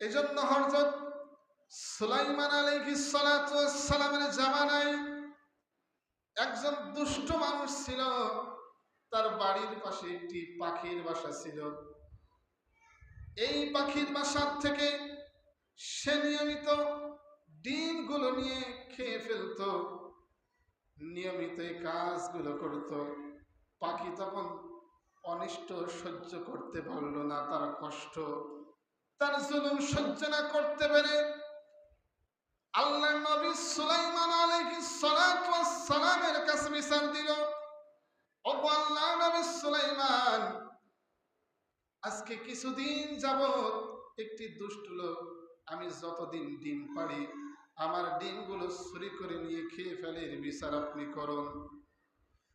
এজন্য হযরত সুলাইমান আলাইহিস সালাতু ওয়াস সালামের জামানায় একজন দুষ্ট মানুষ ছিল। তার বাড়ির পাশে একটি পাখির বাসা ছিল। এই পাখির বাসার থেকে সে নিয়মিত ডিমগুলো নিয়ে খেয়ে ফেলতো, নিয়মিত এই কাজগুলো করত। পাখি তখন অনিষ্ট সহ্য করতে পারল না, তার কষ্ট, তার জুলুম সহ্য না করতে পেরে আল্লাহর নবী সুলাইমান আলাইহিস সালাতু ওয়াস সালামের কাছে বিচার দিল, ওগো আল্লাহর নবী সুলাইমান, আজকে কিছুদিন যাবত একটি দুষ্ট লোক আমি যতদিন ডিম পাড়ি আমার ডিমগুলো চুরি করে নিয়ে খেয়ে ফেলে, এর বিচার আপনি করুন।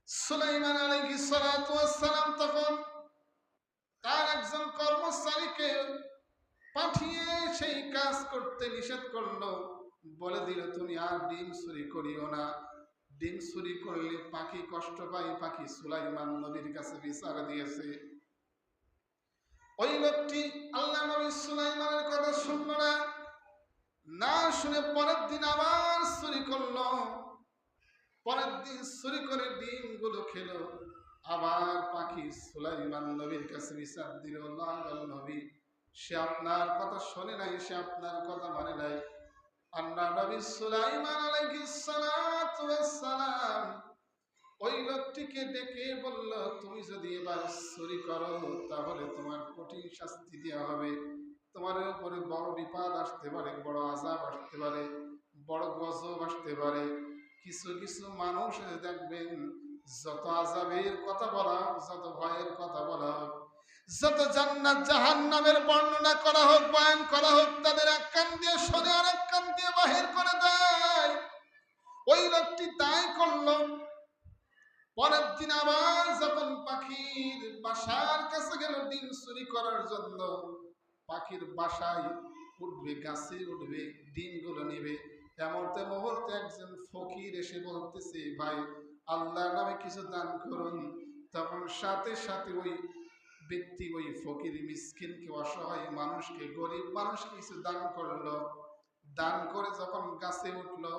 সুলাইমান আলাইহিস সালাতু ওয়াস সালাম তখন তার একজন কর্মচারীকে পাঠিয়ে সেই কাজ করতে নিষেধ করলো, বলে দিল তুমি আর ডিম চুরি করিও না, ডিম চুরি করলে পাখি কষ্ট পায়। পাখি সুলাইমান নবীর কাছে বিচার দিয়েছে। ওই লোকটি আল্লাহ নবী সুলাইমানের কথা শুনল না, না শুনে পরের দিন আবার চুরি করলো। পরের দিন চুরি করে ডিমগুলো খেলো। আবার পাখি সুলাইমান নবীর কাছে বিচার দিল, আল্লাহর নবী, সে আপনার কথা শোনে নাই, সে আপনার কথা মানে নাই। আল্লাহ নবী সুলাইমান আলাইহিস সালাতু ওয়াস সালাম ওই লোকটিকে ডেকে বলল, তুমি যদি এবার চুরি করো তাহলে তোমার কঠিন শাস্তি দেওয়া হবে, তোমার উপরে বড় বিপদ আসতে পারে, বড় আযাব আসতে পারে, বড় গজব আসতে পারে। কিছু কিছু মানুষ দেখবেন যত আযাবের কথা বলা হোক, যত ভয়ের কথা বলা হোক, যত জান্নাত জাহান্নামের বর্ণনা করা হোক, বয়ান করা হোক, তাদের এক কান দিয়ে শোনে আর এক কান দিয়ে বাহির করে দেয়। ওই লোকটি তাই করলো। পরের দিন আবার যখন পাখির বাসার কাছে গেল ডিম চুরি করার জন্য, পাখির বাসায় উঠবে, গাছে উঠবে, ডিমগুলো নেবে, এমনতে মুহূর্তে একজন ফকির এসে বলতেছে, ভাই আল্লাহর নামে কিছু দান করুন। তখন সাথে সাথে ওই ব্যক্তি ওই ফকির মিসকিনকে, অসহায় মানুষকে, গরিব মানুষকে কিছু দান করলো। দান করে যখন গাছে উঠলো,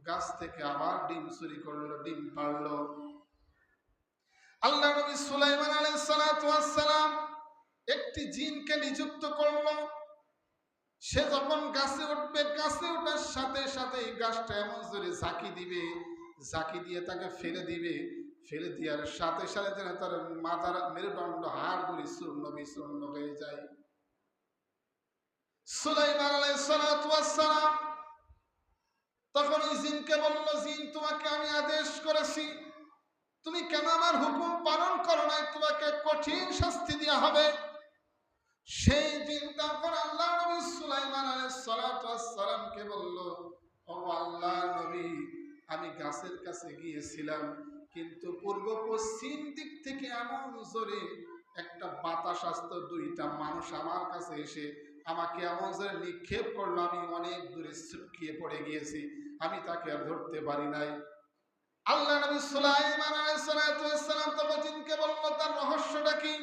গাছ থেকে আবার ডিম চুরি করলো, ডিম পারলো। আল্লাহ নবী সুলাইমান আলাইহিস সালাতু ওয়াস সালাম একটি জিনকে নিযুক্ত করলো। সে যখন গাছে উঠবে, গাছে ওঠার সাথে সাথে এই গাছটা এমন জোরে ঝাঁকি দিবে, ঝাঁকি দিয়ে তাকে ফেলে দিবে, ফেলে দেওয়ার সাথে সাথে যেন তার মাথার মেরুদণ্ড হাড়গুলি চূর্ণ বিচূর্ণ হয়ে যায়। সুলাইমান আলাইহিস সালাতু ওয়াস সালাম তখন ওই জিনকে বলল, জিন তোমাকে আমি আদেশ করেছি, তুমি কেন আমার হুকুম পালন করো নাই, তোমাকে কঠিন শাস্তি দেওয়া হবে। সেই দিন তখন আল্লাহ নবী সুলাইমান আলাইহিস সালাতু ওয়াস সালামকে বলল, ও আল্লাহর নবী, আমি গাছের কাছে গিয়েছিলাম, কিন্তু পূর্ব পশ্চিম দিক থেকে এমন জোরে একটা বাতাস আসতো, দুইটা মানুষ আমার কাছে এসে আমাকে এমন জোরে নিক্ষেপ করলো, আমি অনেক দূরে ছিটকিয়ে পড়ে গিয়েছি, আমি তাকে আর ধরতে পারি নাই। আল্লাহ নবী সুলাইমান আলাইহিস সালাতু ওয়াস সালাম তখন জিনকে বলল, তার রহস্যটা কি?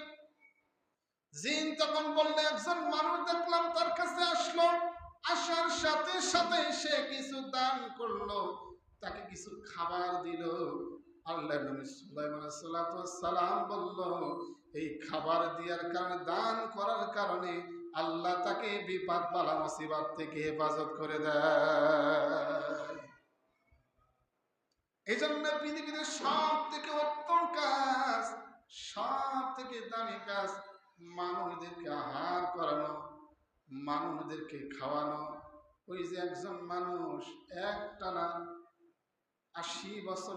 জিন তখন বললে, একজন মানুষ দেখলাম তার কাছে আসলো, আসার সাথে সাথে সে কিছু দান করলো, তাকে কিছু খাবার দিল। আল্লাহ নবী সুলাইমান আলাইহিস সালাতু ওয়াস সালাম বলল, এই খাবার দেওয়ার কারণে, দান করার কারণে আল্লাহ তাকে বিপদ বালা মুসিবত থেকে হেফাজত করে দেয়। এই জন্য পৃথিবীতে সব থেকে উত্তম কাজ, সব থেকে দামি কাজ মানুষদেরকে আহার করানো, মানুষদেরকে খাওয়ানো। ওই যে একজন মানুষ একটানা 80 বছর